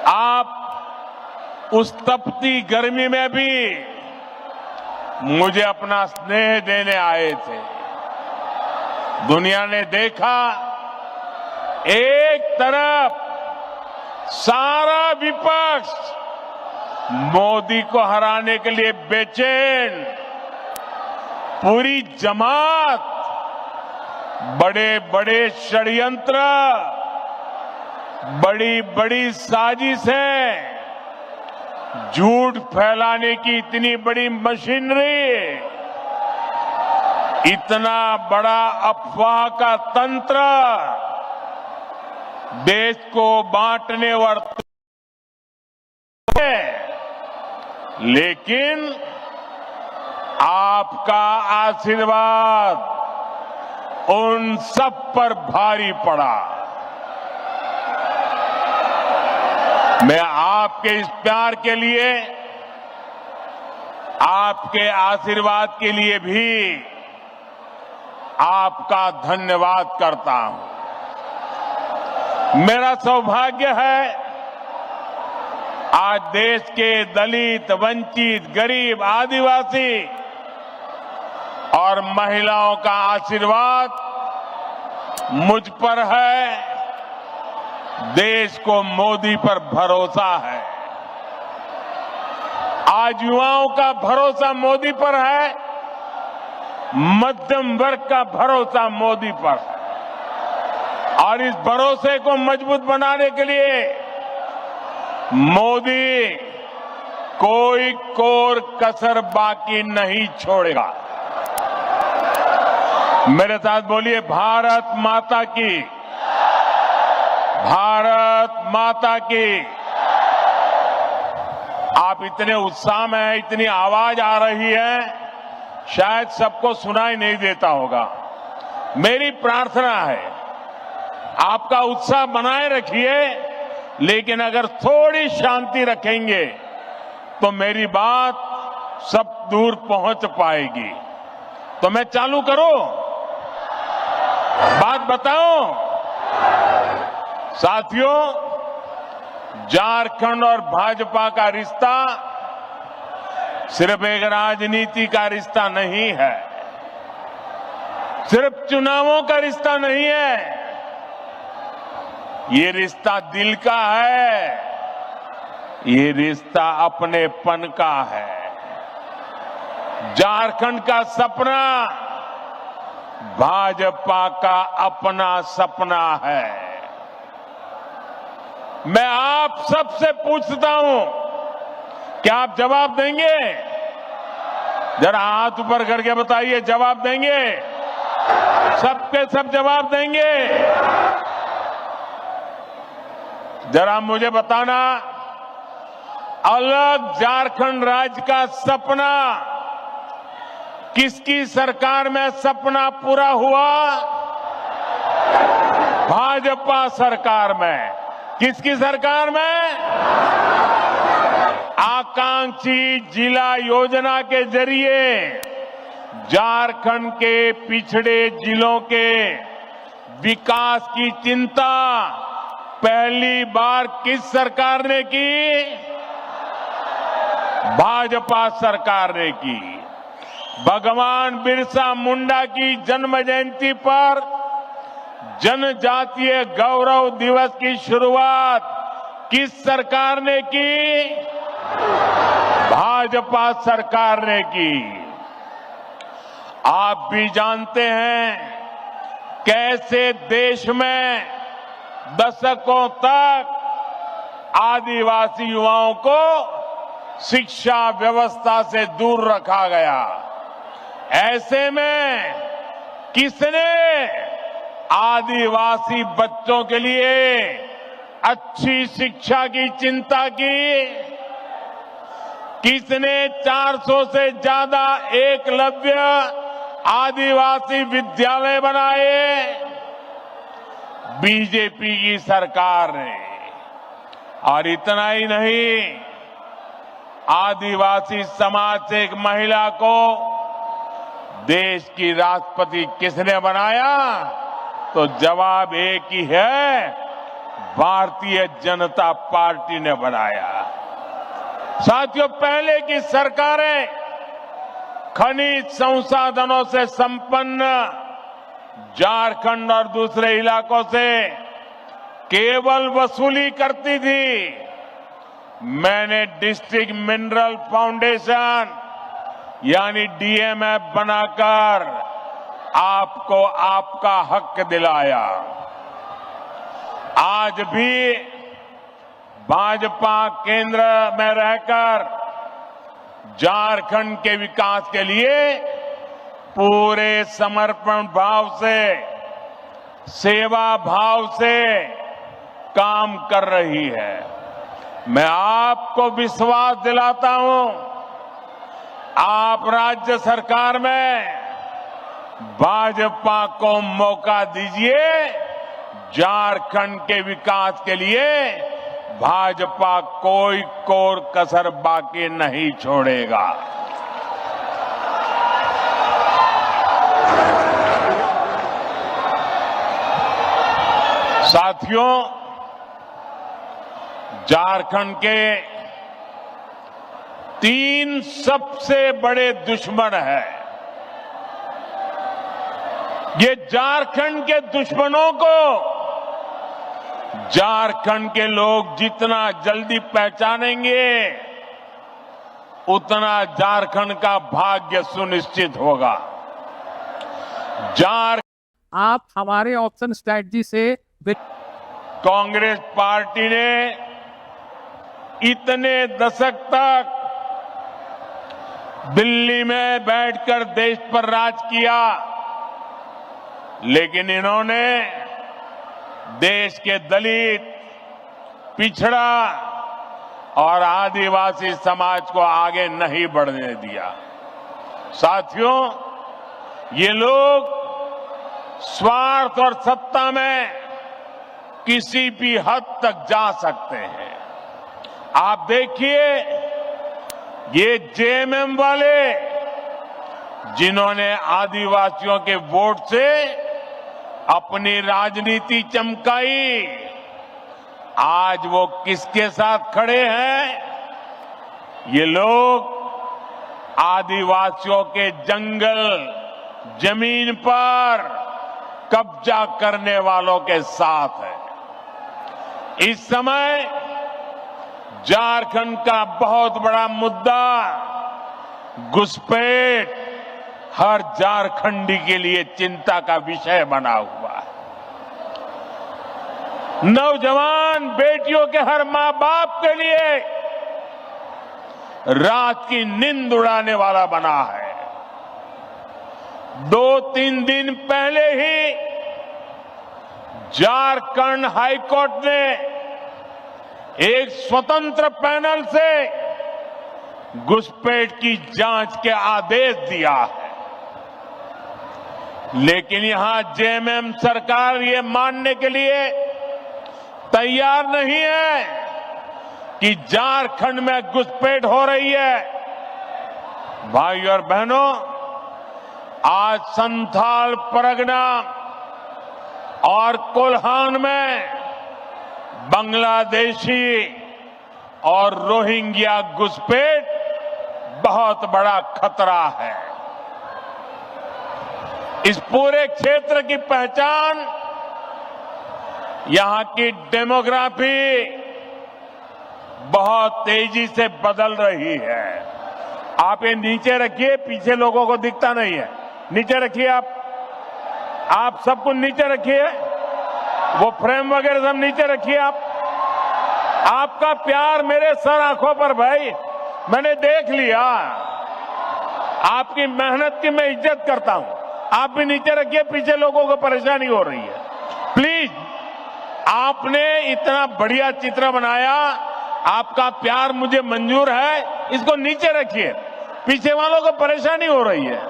आप उस तपती गर्मी में भी मुझे अपना स्नेह देने आए थे। दुनिया ने देखा, एक तरफ सारा विपक्ष मोदी को हराने के लिए बेचैन, पूरी जमात बड़े बड़े षड्यंत्र, बड़ी बड़ी साजिशें, झूठ फैलाने की इतनी बड़ी मशीनरी, इतना बड़ा अफवाह का तंत्र, देश को बांटने वर्त, लेकिन आपका आशीर्वाद उन सब पर भारी पड़ा। मैं आपके इस प्यार के लिए, आपके आशीर्वाद के लिए भी आपका धन्यवाद करता हूं। मेरा सौभाग्य है, आज देश के दलित, वंचित, गरीब, आदिवासी और महिलाओं का आशीर्वाद मुझ पर है। देश को मोदी पर भरोसा है। आज युवाओं का भरोसा मोदी पर है, मध्यम वर्ग का भरोसा मोदी पर है। और इस भरोसे को मजबूत बनाने के लिए मोदी कोई कोर कसर बाकी नहीं छोड़ेगा। मेरे साथ बोलिए, भारत माता की, भारत माता की। आप इतने उत्साह में हैं, इतनी आवाज आ रही है, शायद सबको सुनाई नहीं देता होगा। मेरी प्रार्थना है, आपका उत्साह बनाए रखिए, लेकिन अगर थोड़ी शांति रखेंगे तो मेरी बात सब दूर पहुंच पाएगी। तो मैं चालू करूं, बात बताऊं? साथियों, झारखंड और भाजपा का रिश्ता सिर्फ एक राजनीति का रिश्ता नहीं है, सिर्फ चुनावों का रिश्ता नहीं है। ये रिश्ता दिल का है, ये रिश्ता अपनेपन का है। झारखंड का सपना भाजपा का अपना सपना है। मैं आप सबसे पूछता हूं, क्या आप जवाब देंगे? जरा हाथ ऊपर करके बताइए, जवाब देंगे? सबके सब जवाब देंगे? जरा मुझे बताना, अलग झारखंड राज्य का सपना किसकी सरकार में सपना पूरा हुआ? भाजपा सरकार में। किसकी सरकार में? आकांक्षी जिला योजना के जरिए झारखंड के पिछड़े जिलों के विकास की चिंता पहली बार किस सरकार ने की? भाजपा सरकार ने की। भगवान बिरसा मुंडा की जन्म जयंती पर जनजातीय गौरव दिवस की शुरुआत किस सरकार ने की? भाजपा सरकार ने की। आप भी जानते हैं कैसे देश में दशकों तक आदिवासी युवाओं को शिक्षा व्यवस्था से दूर रखा गया। ऐसे में किसने आदिवासी बच्चों के लिए अच्छी शिक्षा की चिंता की? किसने 400 से ज्यादा एकलव्य आदिवासी विद्यालय बनाए? बीजेपी की सरकार ने। और इतना ही नहीं, आदिवासी समाज से एक महिला को देश की राष्ट्रपति किसने बनाया? तो जवाब एक ही है, भारतीय जनता पार्टी ने बनाया। साथियों, पहले की सरकारें खनिज संसाधनों से संपन्न झारखंड और दूसरे इलाकों से केवल वसूली करती थी। मैंने डिस्ट्रिक्ट मिनरल फाउंडेशन यानी डीएमएफ बनाकर आपको आपका हक दिलाया। आज भी भाजपा केंद्र में रहकर झारखंड के विकास के लिए पूरे समर्पण भाव से, सेवा भाव से काम कर रही है। मैं आपको विश्वास दिलाता हूं, आप राज्य सरकार में भाजपा को मौका दीजिए। झारखंड के विकास के लिए भाजपा कोई कोर कसर बाकी नहीं छोड़ेगा। साथियों, झारखंड के 3 सबसे बड़े दुश्मन हैं। ये झारखंड के दुश्मनों को झारखंड के लोग जितना जल्दी पहचानेंगे, उतना झारखंड का भाग्य सुनिश्चित होगा। आप हमारे ऑप्शन स्ट्रैटेजी से कांग्रेस पार्टी ने इतने दशक तक दिल्ली में बैठकर देश पर राज किया, लेकिन इन्होंने देश के दलित, पिछड़ा और आदिवासी समाज को आगे नहीं बढ़ने दिया। साथियों, ये लोग स्वार्थ और सत्ता में किसी भी हद तक जा सकते हैं। आप देखिए, ये जेएमएम वाले जिन्होंने आदिवासियों के वोट से अपनी राजनीति चमकाई, आज वो किसके साथ खड़े हैं? ये लोग आदिवासियों के जंगल, जमीन पर कब्जा करने वालों के साथ है। इस समय झारखंड का बहुत बड़ा मुद्दा घुसपैठ हर झारखंडी के लिए चिंता का विषय बना हुआ है। नौजवान बेटियों के हर मां बाप के लिए रात की नींद उड़ाने वाला बना है। 2-3 दिन पहले ही झारखंड हाईकोर्ट ने एक स्वतंत्र पैनल से घुसपैठ की जांच के आदेश दिया है, लेकिन यहां जेएमएम सरकार ये मानने के लिए तैयार नहीं है कि झारखंड में घुसपैठ हो रही है। भाई और बहनों, आज संथाल परगना और कोल्हान में बांग्लादेशी और रोहिंग्या घुसपैठ बहुत बड़ा खतरा है। इस पूरे क्षेत्र की पहचान, यहां की डेमोग्राफी बहुत तेजी से बदल रही है। आप ये नीचे रखिए, पीछे लोगों को दिखता नहीं है। नीचे रखिए, आप सब कुछ नीचे रखिए, वो फ्रेम वगैरह सब नीचे रखिए। आपका प्यार मेरे सर आंखों पर भाई, मैंने देख लिया। आपकी मेहनत की मैं इज्जत करता हूं। आप भी नीचे रखिए, पीछे लोगों को परेशानी हो रही है। प्लीज, आपने इतना बढ़िया चित्र बनाया, आपका प्यार मुझे मंजूर है, इसको नीचे रखिए, पीछे वालों को परेशानी हो रही है।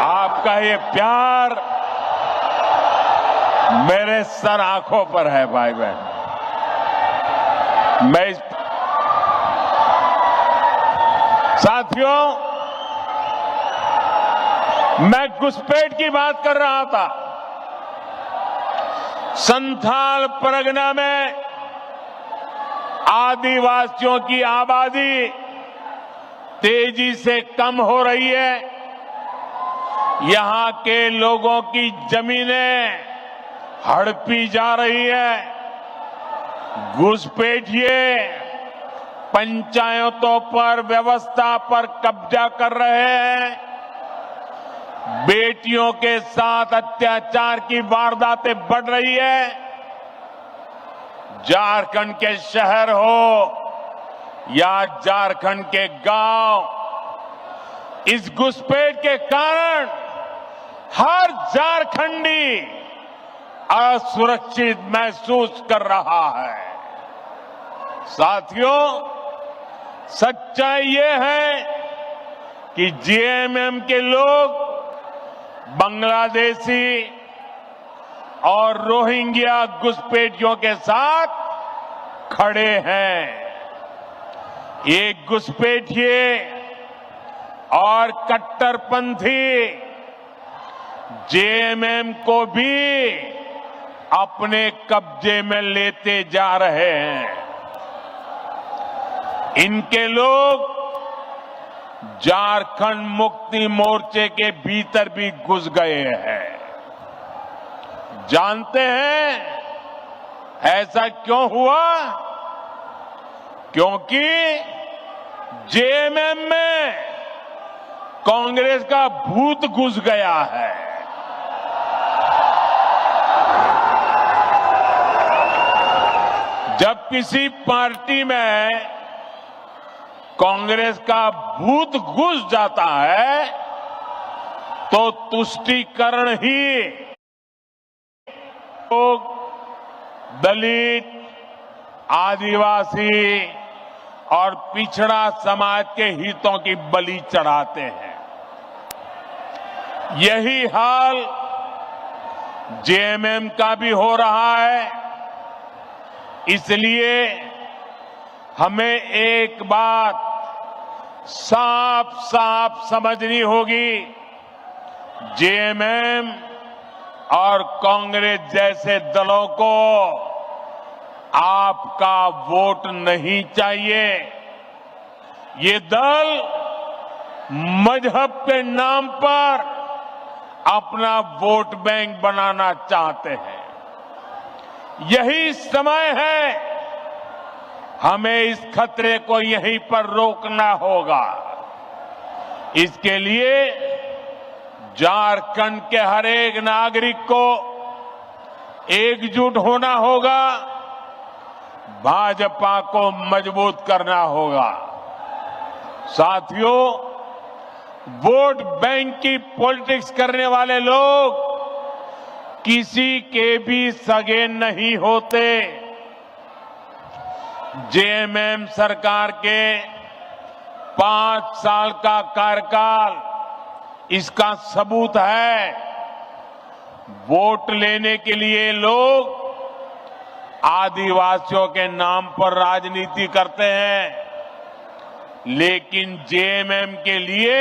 आपका ये प्यार मेरे सर आंखों पर है भाई बहन। साथियों, मैं घुसपैठ की बात कर रहा था। संथाल परगना में आदिवासियों की आबादी तेजी से कम हो रही है। यहां के लोगों की जमीनें हड़पी जा रही है। घुसपैठिए पंचायतों पर, व्यवस्था पर कब्जा कर रहे हैं। बेटियों के साथ अत्याचार की वारदातें बढ़ रही है। झारखंड के शहर हो या झारखंड के गांव, इस घुसपैठ के कारण हर झारखंडी असुरक्षित महसूस कर रहा है। साथियों, सच्चाई ये है कि जेएमएम के लोग बांग्लादेशी और रोहिंग्या घुसपैठियों के साथ खड़े हैं। ये घुसपैठिए और कट्टरपंथी जेएमएम को भी अपने कब्जे में लेते जा रहे हैं। इनके लोग झारखंड मुक्ति मोर्चे के भीतर भी घुस गए हैं। जानते हैं ऐसा क्यों हुआ? क्योंकि जेएमएम में कांग्रेस का भूत घुस गया है। जब किसी पार्टी में कांग्रेस का भूत घुस जाता है तो तुष्टीकरण ही लोग, दलित, आदिवासी और पिछड़ा समाज के हितों की बलि चढ़ाते हैं। यही हाल जेएमएम का भी हो रहा है। इसलिए हमें एक बात साफ साफ समझनी होगी। जेएमएम और कांग्रेस जैसे दलों को आपका वोट नहीं चाहिए। ये दल मजहब के नाम पर अपना वोट बैंक बनाना चाहते हैं। यही समय है, हमें इस खतरे को यहीं पर रोकना होगा। इसके लिए झारखंड के हर एक नागरिक को एकजुट होना होगा, भाजपा को मजबूत करना होगा। साथियों, वोट बैंक की पॉलिटिक्स करने वाले लोग किसी के भी सगे नहीं होते। जेएमएम सरकार के 5 साल का कार्यकाल इसका सबूत है। वोट लेने के लिए लोग आदिवासियों के नाम पर राजनीति करते हैं, लेकिन जेएमएम के लिए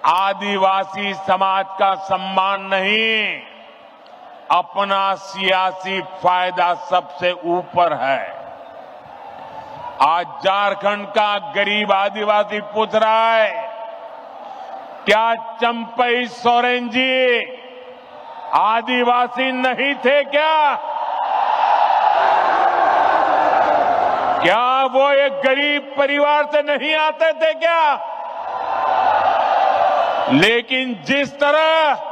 आदिवासी समाज का सम्मान नहीं, अपना सियासी फायदा सबसे ऊपर है। आज झारखंड का गरीब आदिवासी पूछ रहा है, क्या चंपई सोरेन जी आदिवासी नहीं थे क्या? क्या वो एक गरीब परिवार से नहीं आते थे क्या? लेकिन जिस तरह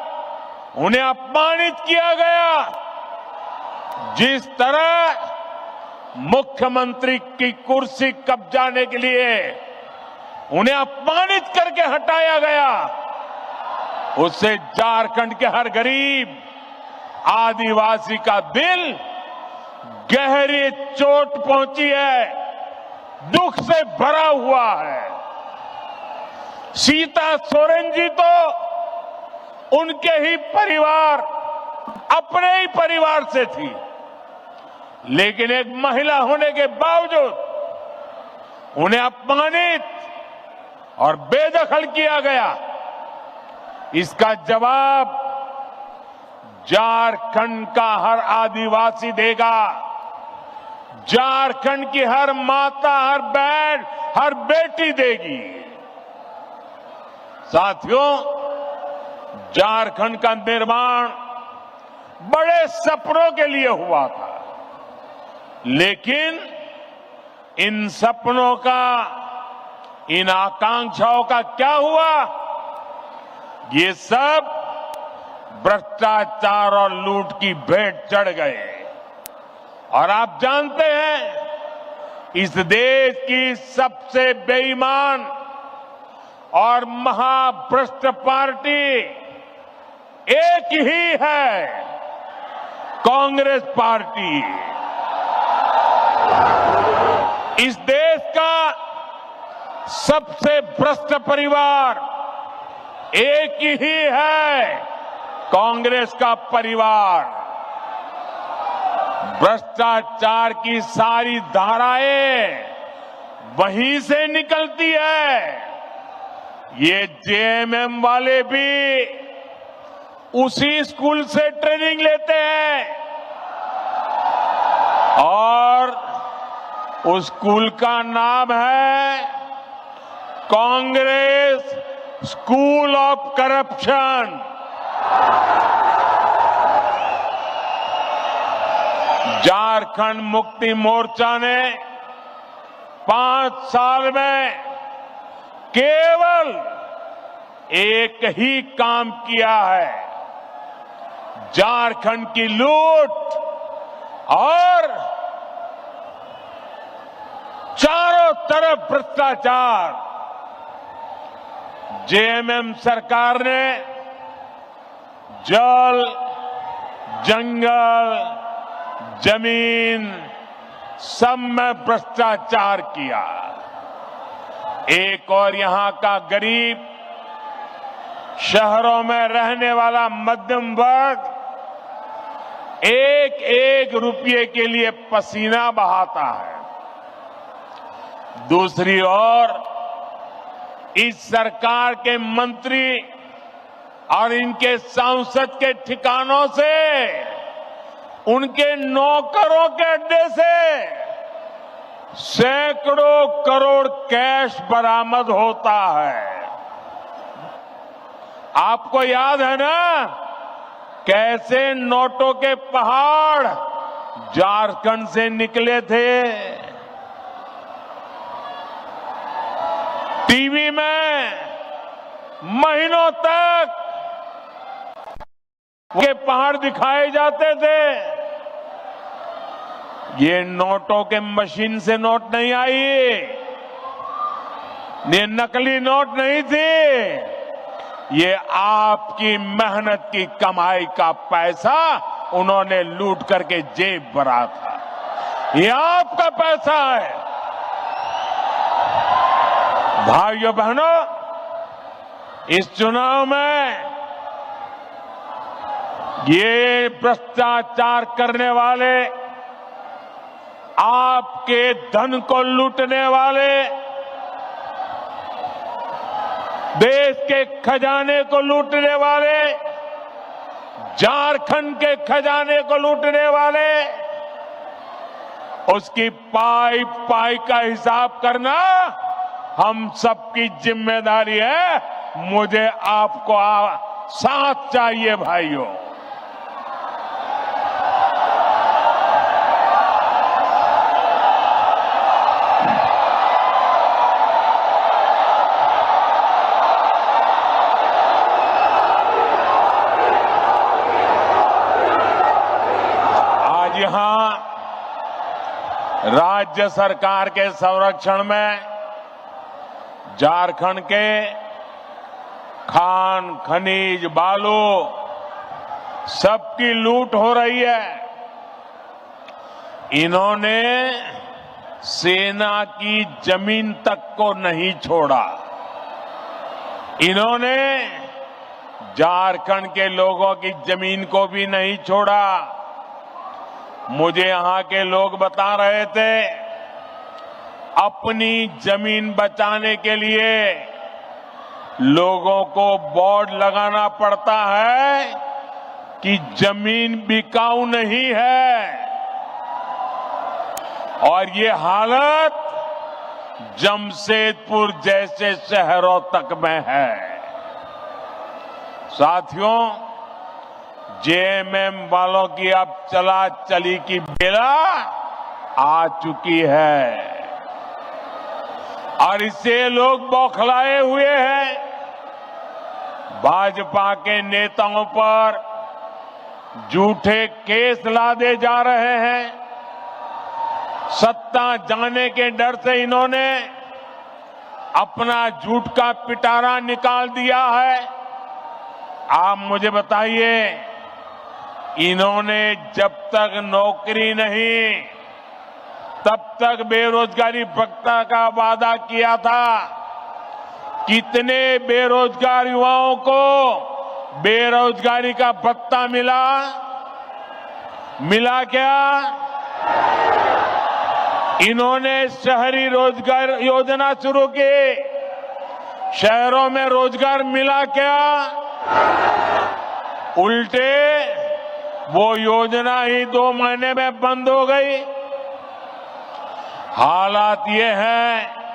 उन्हें अपमानित किया गया, जिस तरह मुख्यमंत्री की कुर्सी कब्जाने के लिए उन्हें अपमानित करके हटाया गया, उससे झारखंड के हर गरीब आदिवासी का दिल गहरी चोट पहुंची है, दुख से भरा हुआ है। सीता सोरेन जी तो उनके ही परिवार अपने ही परिवार से थी, लेकिन एक महिला होने के बावजूद उन्हें अपमानित और बेदखल किया गया। इसका जवाब झारखंड का हर आदिवासी देगा। झारखंड की हर माता, हर बहन, हर बेटी देगी। साथियों, झारखंड का निर्माण बड़े सपनों के लिए हुआ था, लेकिन इन सपनों का, इन आकांक्षाओं का क्या हुआ? ये सब भ्रष्टाचार और लूट की भेंट चढ़ गए। और आप जानते हैं, इस देश की सबसे बेईमान और महाभ्रष्ट पार्टी एक ही है, कांग्रेस पार्टी। इस देश का सबसे भ्रष्ट परिवार एक ही है, कांग्रेस का परिवार। भ्रष्टाचार की सारी धाराएं वहीं से निकलती है। ये जेएमएम वाले भी उसी स्कूल से ट्रेनिंग लेते हैं और उस स्कूल का नाम है Congress school of corruption. Jharkhand Mukti Morcha ने 5 साल में केवल एक ही काम किया है, झारखंड की लूट और चारों तरफ भ्रष्टाचार। जेएमएम सरकार ने जल, जंगल, जमीन सब में भ्रष्टाचार किया। एक और यहां का गरीब, शहरों में रहने वाला मध्यम वर्ग एक एक रुपये के लिए पसीना बहाता है। दूसरी ओर इस सरकार के मंत्री और इनके सांसद के ठिकानों से, उनके नौकरों के अड्डे से सैकड़ों करोड़ कैश बरामद होता है। आपको याद है ना, कैसे नोटों के पहाड़ झारखंड से निकले थे। टीवी में महीनों तक के पहाड़ दिखाए जाते थे। ये नोटों के मशीन से नोट नहीं आई, ये नकली नोट नहीं थी, ये आपकी मेहनत की कमाई का पैसा उन्होंने लूट करके जेब भरा था। ये आपका पैसा है। भाइयों बहनों, इस चुनाव में ये भ्रष्टाचार करने वाले, आपके धन को लूटने वाले, देश के खजाने को लूटने वाले, झारखंड के खजाने को लूटने वाले, उसकी पाई पाई का हिसाब करना हम सबकी जिम्मेदारी है। मुझे आपको साथ चाहिए भाइयों। आज यहां राज्य सरकार के संरक्षण में झारखंड के खान, खनिज, बालू सबकी लूट हो रही है। इन्होंने सेना की जमीन तक को नहीं छोड़ा। इन्होंने झारखंड के लोगों की जमीन को भी नहीं छोड़ा। मुझे यहां के लोग बता रहे थे, अपनी जमीन बचाने के लिए लोगों को बोर्ड लगाना पड़ता है कि जमीन बिकाऊ नहीं है। और ये हालत जमशेदपुर जैसे शहरों तक में है। साथियों, जेएमएम वालों की अब चला चली की बेला आ चुकी है और इससे लोग बौखलाए हुए हैं। भाजपा के नेताओं पर झूठे केस लादे जा रहे हैं। सत्ता जाने के डर से इन्होंने अपना झूठ का पिटारा निकाल दिया है। आप मुझे बताइए, इन्होंने जब तक नौकरी नहीं तब तक बेरोजगारी भत्ता का वादा किया था। कितने बेरोजगार युवाओं को बेरोजगारी का भत्ता मिला क्या? इन्होंने शहरी रोजगार योजना शुरू की, शहरों में रोजगार मिला क्या? उल्टे वो योजना ही 2 महीने में बंद हो गई। हालात ये हैं